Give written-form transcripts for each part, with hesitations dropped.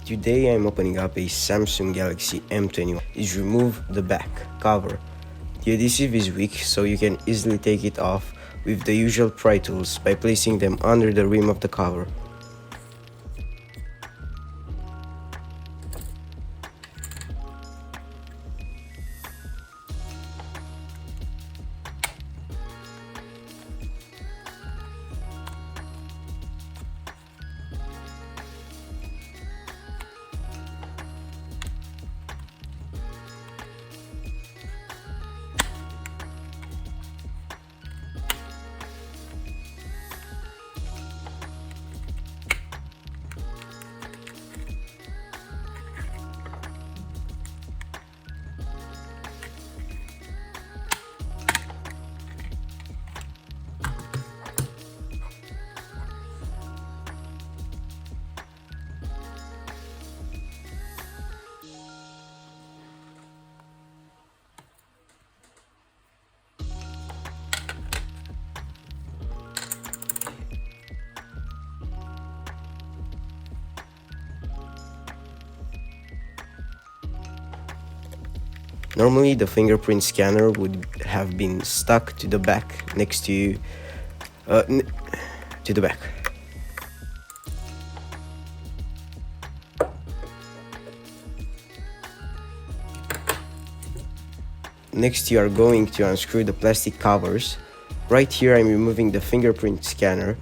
Today I'm opening up a Samsung Galaxy M21. Is remove the back cover. The adhesive is weak, so you can easily take it off with the usual pry tools by placing them under the rim of the cover. Normally the fingerprint scanner would have been stuck to the back next to the back. Next you are going to unscrew the plastic covers. Right here I'm removing the fingerprint scanner.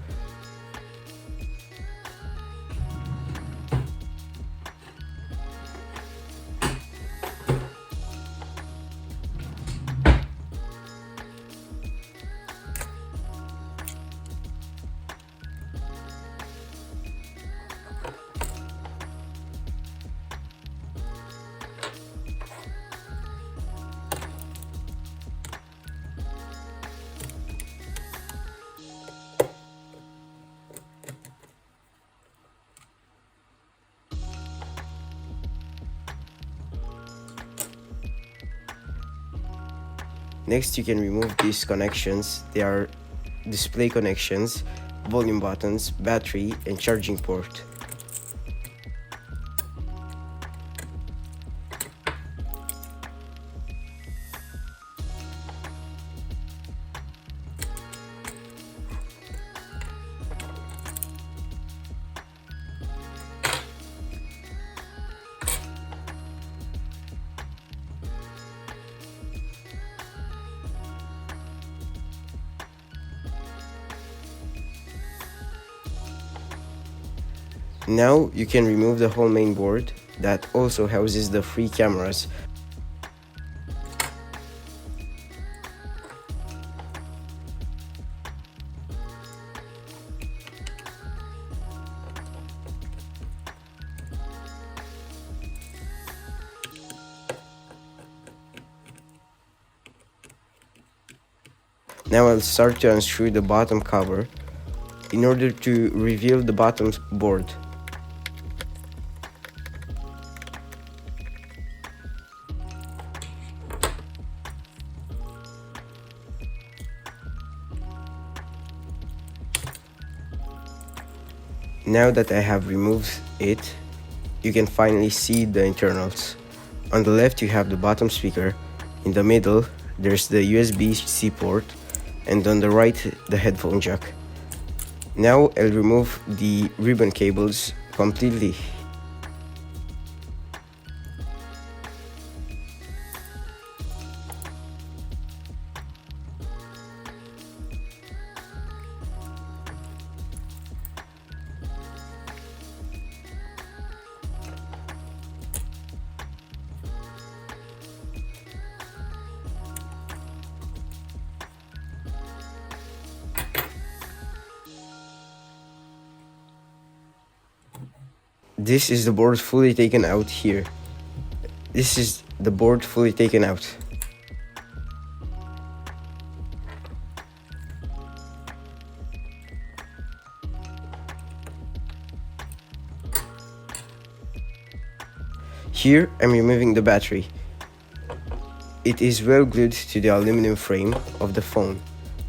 Next you can remove these connections. They are display connections, volume buttons, battery and charging port. Now you can remove the whole main board that also houses the three cameras. Now I'll start to unscrew the bottom cover in order to reveal the bottom board. Now that I have removed it, you can finally see the internals. On the left you have the bottom speaker, in the middle there's the USB-C port, and on the right the headphone jack. Now I'll remove the ribbon cables completely. This is the board fully taken out here. This is the board fully taken out. Here I'm removing the battery. It is well glued to the aluminum frame of the phone.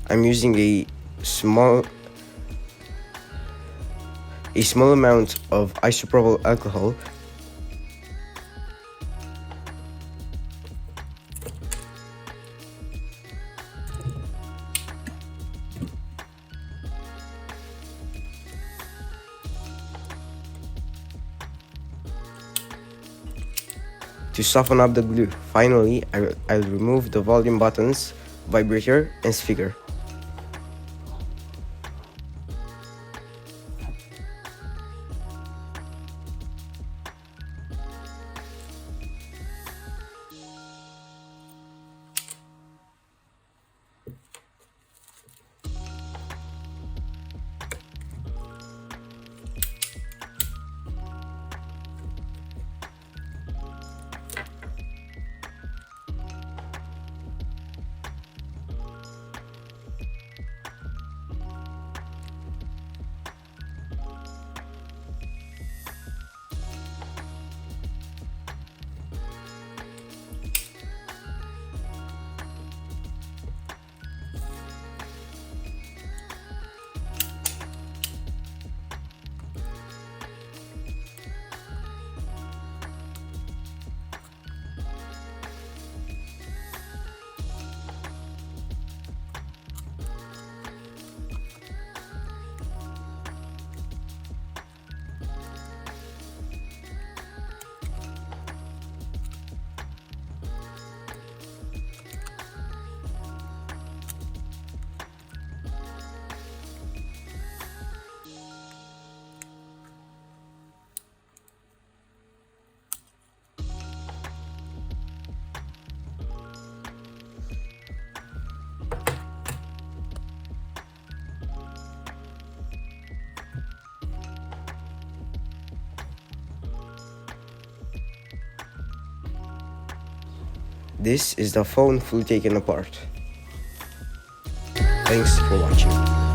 I'm using a small amount of isopropyl alcohol to soften up the glue. Finally, I'll remove the volume buttons, vibrator, and speaker. This is the phone fully taken apart. Thanks for watching.